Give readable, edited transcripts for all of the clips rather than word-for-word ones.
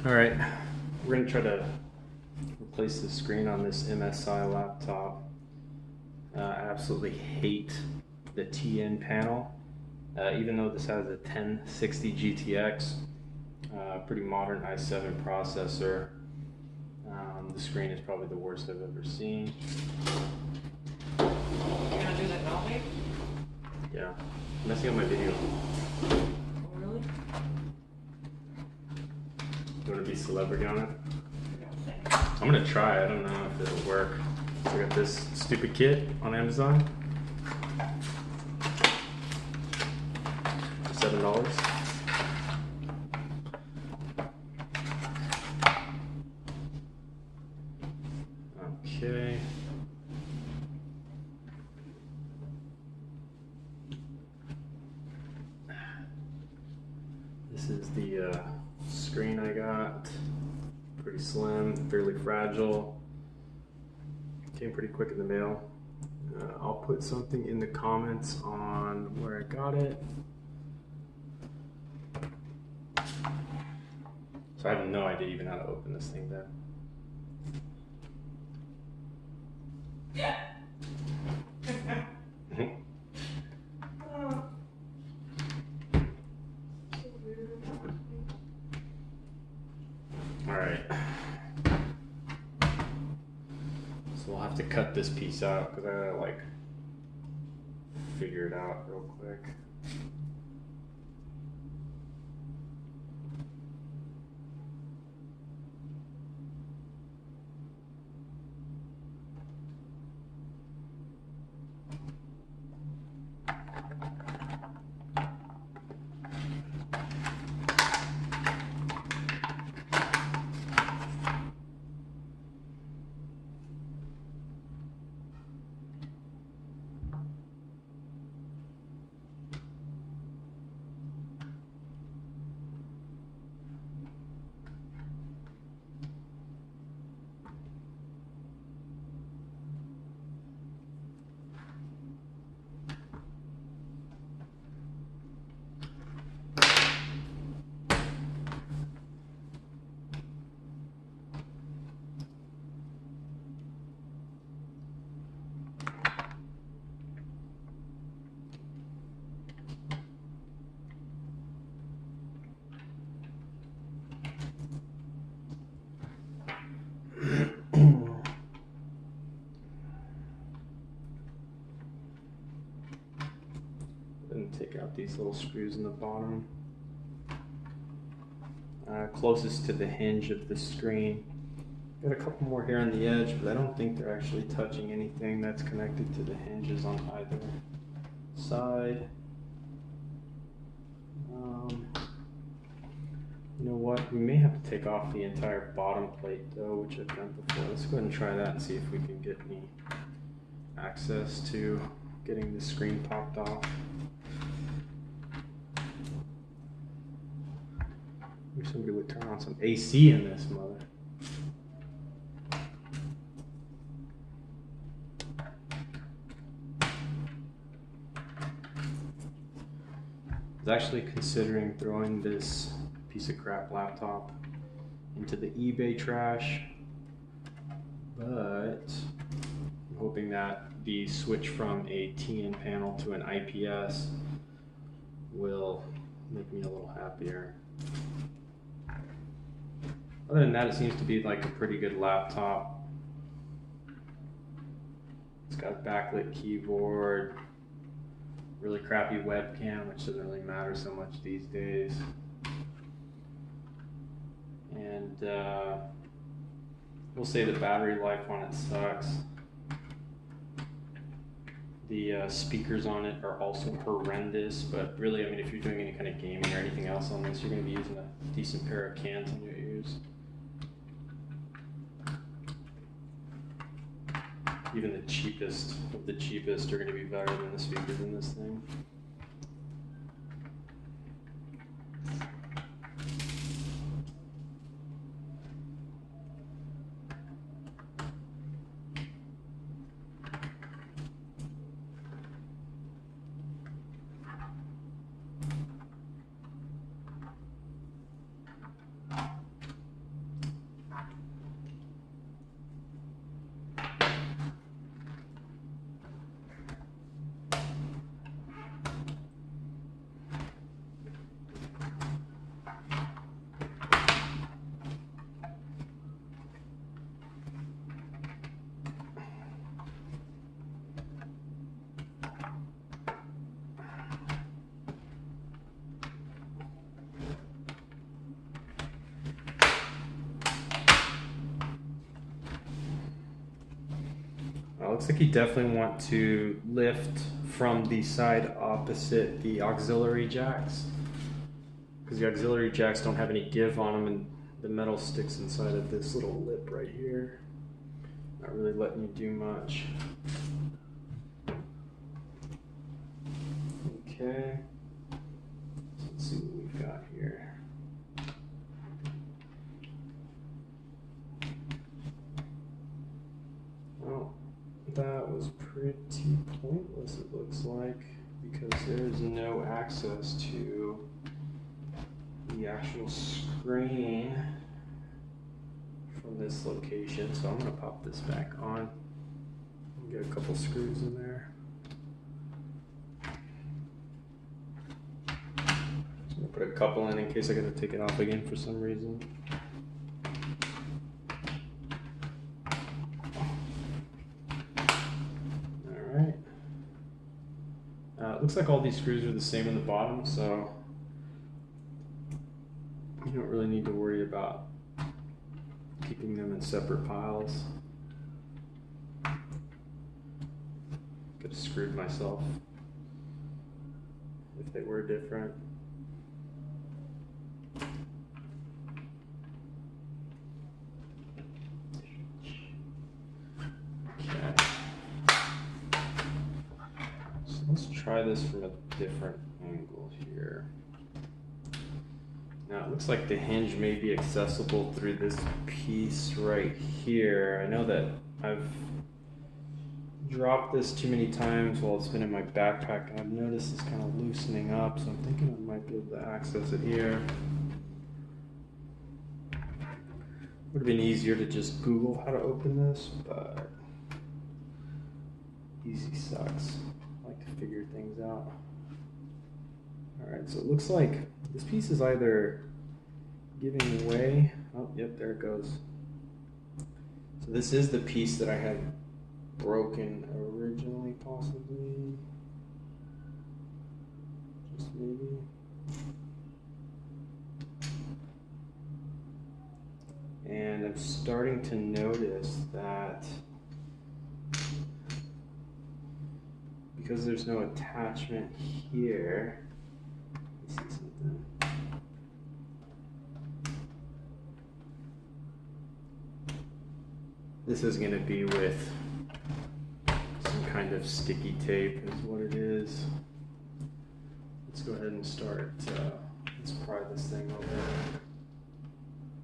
All right, we're gonna try to replace the screen on this MSI laptop. I absolutely hate the TN panel. Even though this has a 1060 GTX, pretty modern i7 processor, the screen is probably the worst I've ever seen. You're gonna do that now, babe? Yeah, messing up my video. Oh, really? You want to be celebrity on it? I'm gonna try. I don't know if it'll work. So I got this stupid kit on Amazon. $7. Okay. This is the screen I got. Pretty slim, fairly fragile. Came pretty quick in the mail. I'll put something in the comments on where I got it. So I have no idea even how to open this thing then. All right. So we'll have to cut this piece out because I gotta like figure it out real quick. And take out these little screws in the bottom. Closest to the hinge of the screen. Got a couple more here on the edge, but I don't think they're actually touching anything that's connected to the hinges on either side. You know what? We may have to take off the entire bottom plate though, which I've done before. Let's go ahead and try that and see if we can get any access to getting the screen popped off. Maybe somebody would turn on some AC in this mother. I was actually considering throwing this piece of crap laptop into the eBay trash, but I'm hoping that the switch from a TN panel to an IPS will make me a little happier. Other than that, it seems to be like a pretty good laptop. It's got a backlit keyboard, really crappy webcam, which doesn't really matter so much these days. And we'll say the battery life on it sucks. The speakers on it are also horrendous, but really, I mean, if you're doing any kind of gaming or anything else on this, you're going to be using a decent pair of cans in your ears. Even the cheapest of the cheapest are going to be better than the speakers in this thing. Looks like you definitely want to lift from the side opposite the auxiliary jacks, because the auxiliary jacks don't have any give on them, and the metal sticks inside of this little lip right here. Not really letting you do much. Okay, so let's see what we've got here. Well, that was pretty pointless, it looks like, because there's no access to the actual screen from this location. So I'm going to pop this back on and get a couple screws in there. So I'm going to put a couple in case I got to take it off again for some reason. Alright. It looks like all these screws are the same in the bottom, so you don't really need to worry about keeping them in separate piles. Could have screwed myself if they were different. Okay. So let's try this from a different angle here. Now it looks like the hinge may be accessible through this piece right here. I know that I've dropped this too many times while it's been in my backpack, and I've noticed it's kind of loosening up, so I'm thinking I might be able to access it here. Would have been easier to just Google how to open this, but easy sucks. I like to figure things out. Alright, so it looks like this piece is either giving way. Oh, yep, there it goes. So this is the piece that I had broken originally, possibly. Just maybe. And I'm starting to notice that because there's no attachment here, let me see something. This is going to be with some kind of sticky tape is what it is. Let's go ahead and start, let's pry this thing over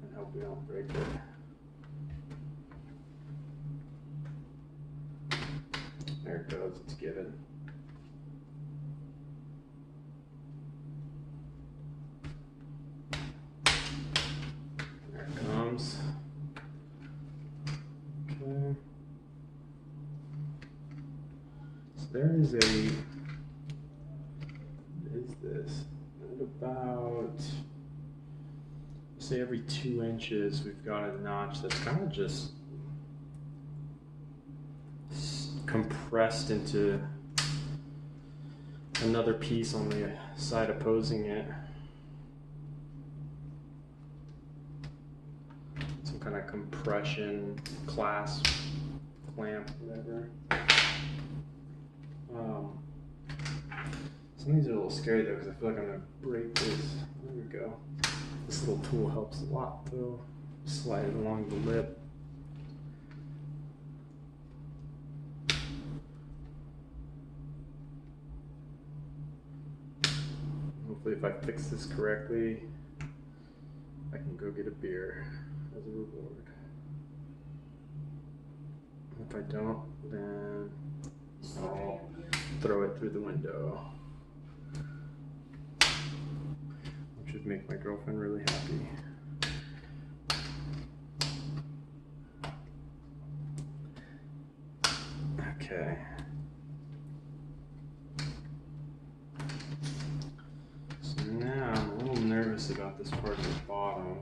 and hope we don't break it. There it goes, it's given. There it comes. Okay. So there is a, what is this? At about, say every 2 inches, we've got a notch that's kind of just compressed into another piece on the side opposing it. Some kind of compression, clasp, clamp, whatever. Some of these are a little scary though, because I feel like I'm going to break this. There we go. This little tool helps a lot though. Slide it along the lip. Hopefully if I fix this correctly, I can go get a beer as a reward. If I don't, then I'll throw it through the window, which would make my girlfriend really happy. Okay. So now I'm a little nervous about this part at the bottom.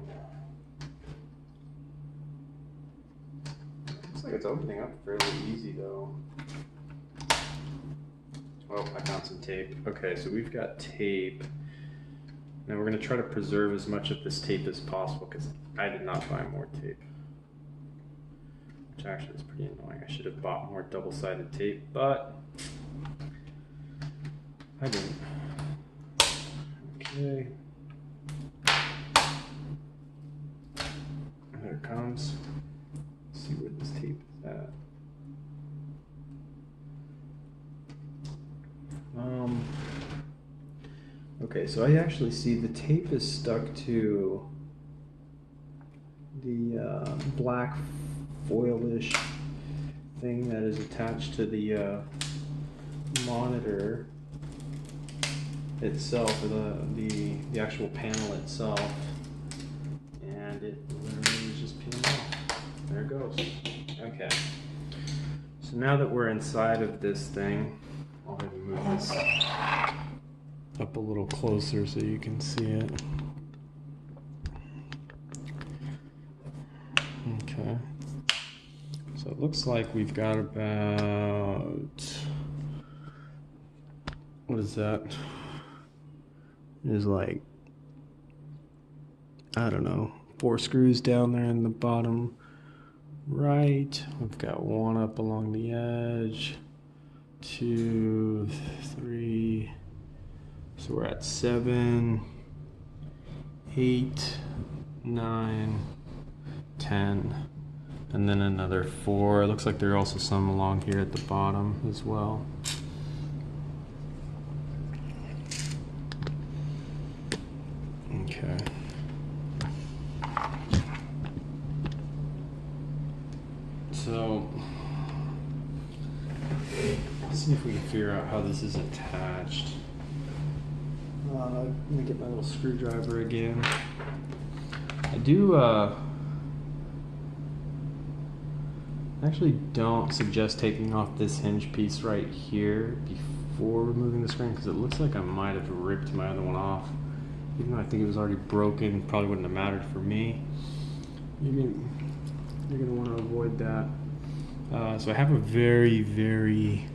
Looks like it's opening up fairly easy though. Oh, I found some tape. Okay, so we've got tape. Now we're going to try to preserve as much of this tape as possible because I did not buy more tape. which actually is pretty annoying. I should have bought more double-sided tape, but I didn't. Okay. There it comes. Let's see where this tape is at. Okay, so I actually see the tape is stuck to the black foilish thing that is attached to the monitor itself, or the actual panel itself, and it literally is just peeling off. There it goes. Okay. So now that we're inside of this thing, I'll go ahead and move this up a little closer so you can see it. Okay. So it looks like we've got about, what is that? There's like, I don't know, 4 screws down there in the bottom right. We've got 1 up along the edge, 2, 3. So we're at 7, 8, 9, 10, and then another 4. It looks like there are also some along here at the bottom as well. Okay. So let's see if we can figure out how this is attached. Let me get my little screwdriver again. I do actually don't suggest taking off this hinge piece right here before removing the screen, because it looks like I might have ripped my other one off. Even though I think it was already broken, probably wouldn't have mattered for me. You're gonna want to avoid that. So I have a very, very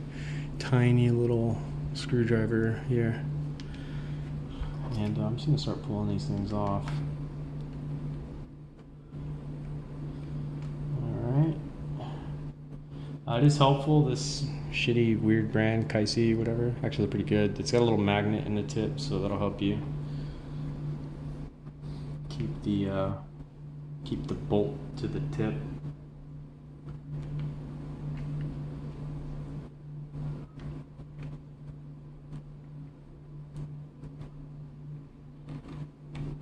tiny little screwdriver here. And I'm just going to start pulling these things off. Alright. It is helpful, this shitty, weird brand, Kaisi, whatever. Actually, they're pretty good. It's got a little magnet in the tip, so that'll help you keep the bolt to the tip.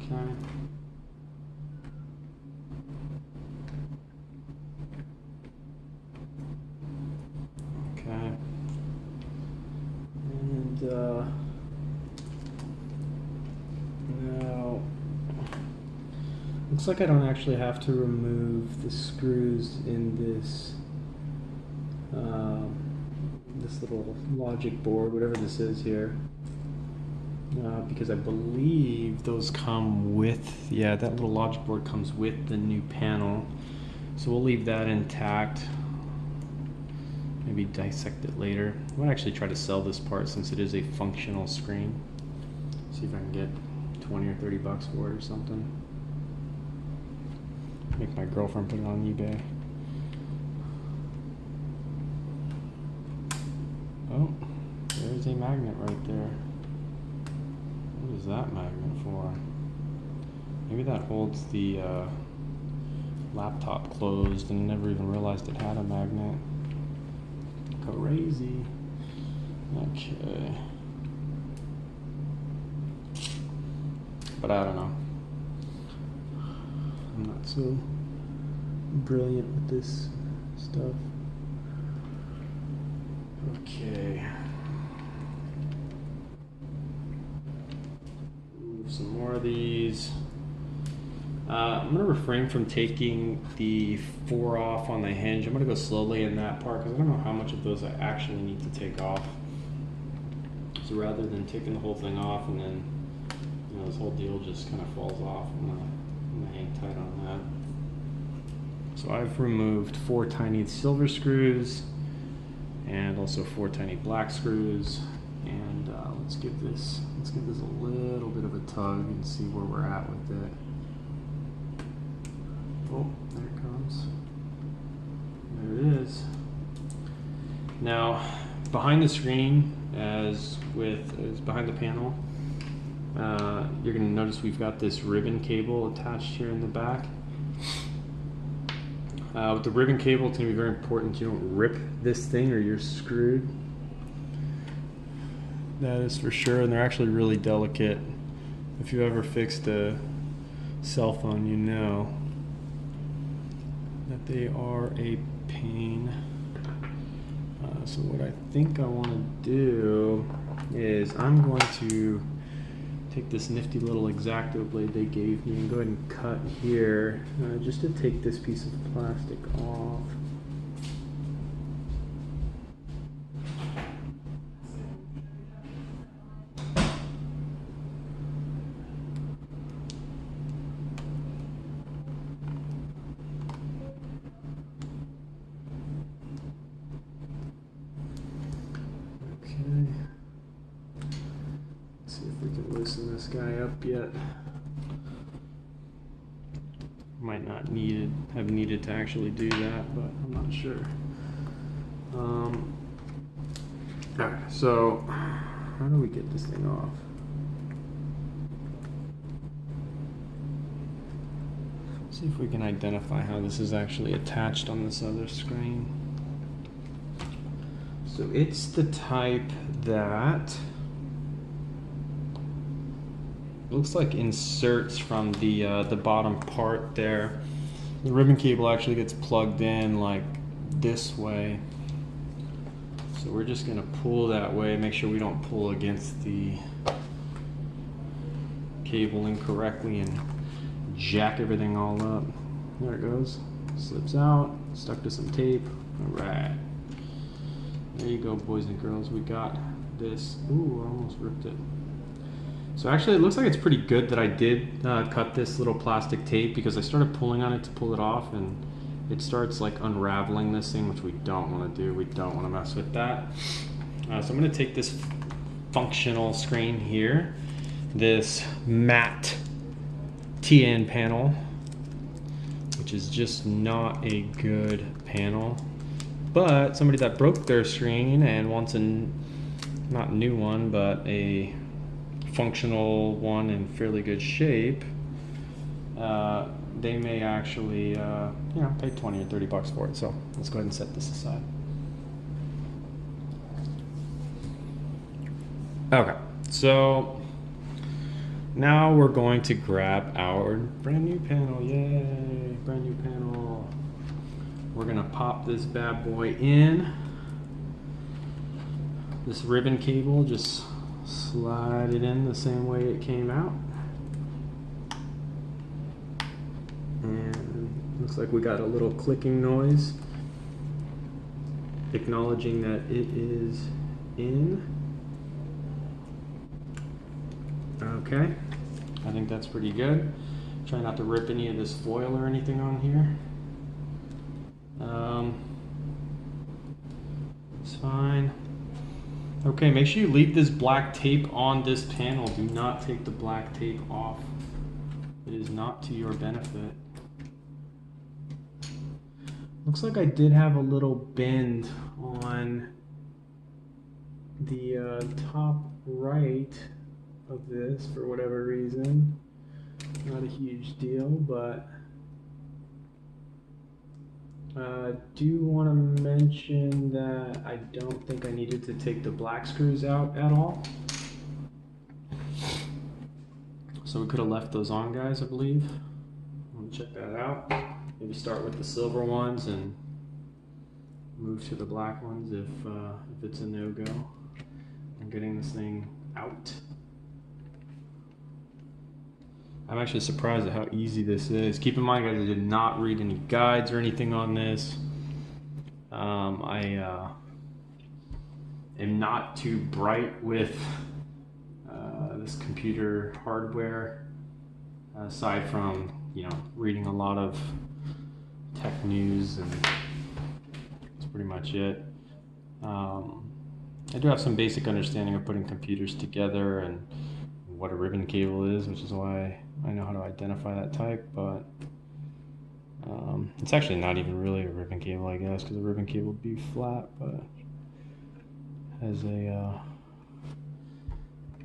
Okay. Okay. And now looks like I don't actually have to remove the screws in this this little logic board, whatever this is here. Because I believe those come with, yeah, that little logic board comes with the new panel. So we'll leave that intact. Maybe dissect it later. I might actually try to sell this part since it is a functional screen. See if I can get 20 or 30 bucks for it or something. Make my girlfriend put it on eBay. Oh, there's a magnet right there. What is that magnet for? Maybe that holds the laptop closed and I never even realized it had a magnet. Crazy. Okay. But I don't know. I'm not so brilliant with this stuff. Okay. Move some more of these. I'm going to refrain from taking the 4 off on the hinge. I'm going to go slowly in that part because I don't know how much of those I actually need to take off. So rather than taking the whole thing off and then, you know, this whole deal just kind of falls off, I'm going to hang tight on that. So I've removed 4 tiny silver screws and also 4 tiny black screws. And let's give this a little bit of a tug and see where we're at with it. Oh, there it comes. There it is. Now, behind the screen, as behind the panel, you're going to notice we've got this ribbon cable attached here in the back. With the ribbon cable, it's going to be very important you don't rip this thing or you're screwed. That is for sure, and they're actually really delicate. If you've ever fixed a cell phone, you know that they are a pain. So what I think I want to do is I'm going to take this nifty little X-Acto blade they gave me and go ahead and cut here just to take this piece of plastic off. Loosen this guy up yet. Might not have needed to actually do that, but I'm not sure. Alright, so how do we get this thing off? Let's see if we can identify how this is actually attached on this other screen. So it's the type that looks like inserts from the bottom part there. The ribbon cable actually gets plugged in like this way. So we're just going to pull that way, make sure we don't pull against the cable incorrectly and jack everything all up. There it goes. Slips out, stuck to some tape. Alright. There you go, boys and girls. We got this. Ooh, I almost ripped it. So actually it looks like it's pretty good that I did cut this little plastic tape, because I started pulling on it to pull it off and it starts like unraveling this thing, which we don't want to do. We don't want to mess with that. So I'm going to take this functional screen here, this matte TN panel, which is just not a good panel, but somebody that broke their screen and wants a not new one, but a functional one in fairly good shape, they may actually you know, pay 20 or 30 bucks for it. So let's go ahead and set this aside. Okay, so now we're going to grab our brand new panel. Yay, brand new panel. We're gonna pop this bad boy in. This ribbon cable, just slide it in the same way it came out. And looks like we got a little clicking noise acknowledging that it is in. Okay, I think that's pretty good. Try not to rip any of this foil or anything on here. It's fine. Okay, make sure you leave this black tape on this panel. Do not take the black tape off. It is not to your benefit. Looks like I did have a little bend on the top right of this for whatever reason. Not a huge deal, but do want to mention that I don't think I needed to take the black screws out at all. So we could have left those on, guys, I believe. Let me check that out. Maybe start with the silver ones and move to the black ones if it's a no-go. I'm getting this thing out. I'm actually surprised at how easy this is. Keep in mind, guys, I did not read any guides or anything on this. I am not too bright with this computer hardware, aside from, you know, reading a lot of tech news, and that's pretty much it. I do have some basic understanding of putting computers together and what a ribbon cable is, which is why I know how to identify that type, but It's actually not even really a ribbon cable, I guess, because a ribbon cable would be flat, but has a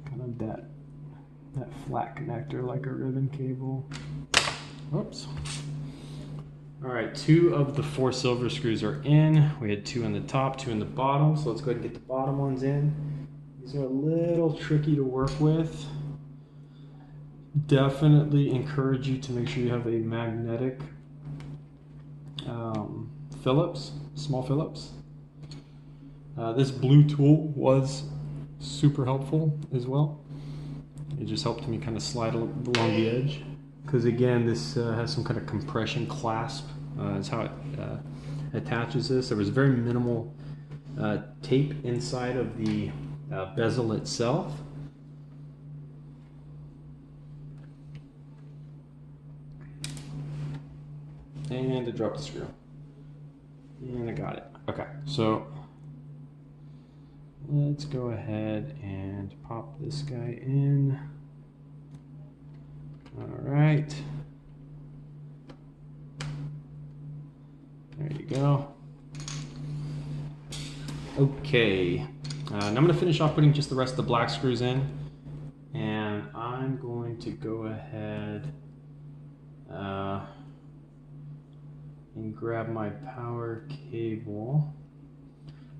kind of that flat connector like a ribbon cable. Whoops. All right, 2 of the 4 silver screws are in. We had 2 on the top, 2 in the bottom, so let's go ahead and get the bottom ones in. These are a little tricky to work with. Definitely encourage you to make sure you have a magnetic Phillips, small Phillips. This blue tool was super helpful as well. It just helped me kind of slide along the edge. Because again, this has some kind of compression clasp. That's how it attaches this. There was very minimal tape inside of the bezel itself. And to drop the screw. And I got it. Okay, so let's go ahead and pop this guy in. All right. There you go. Okay. Now I'm going to finish off putting just the rest of the black screws in. And I'm going to go ahead and grab my power cable.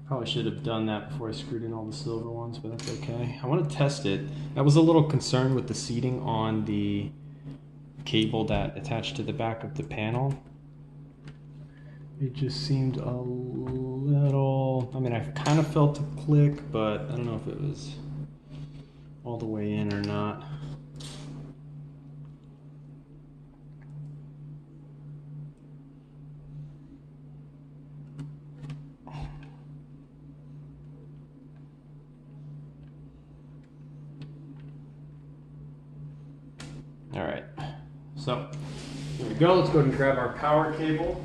Probably should have done that before I screwed in all the silver ones, but that's okay. I want to test it. I was a little concerned with the seating on the cable that attached to the back of the panel. It just seemed a little, I mean, I kind of felt a click, but I don't know if it was all the way in or not. All right, so here we go. Let's go ahead and grab our power cable.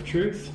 Truth.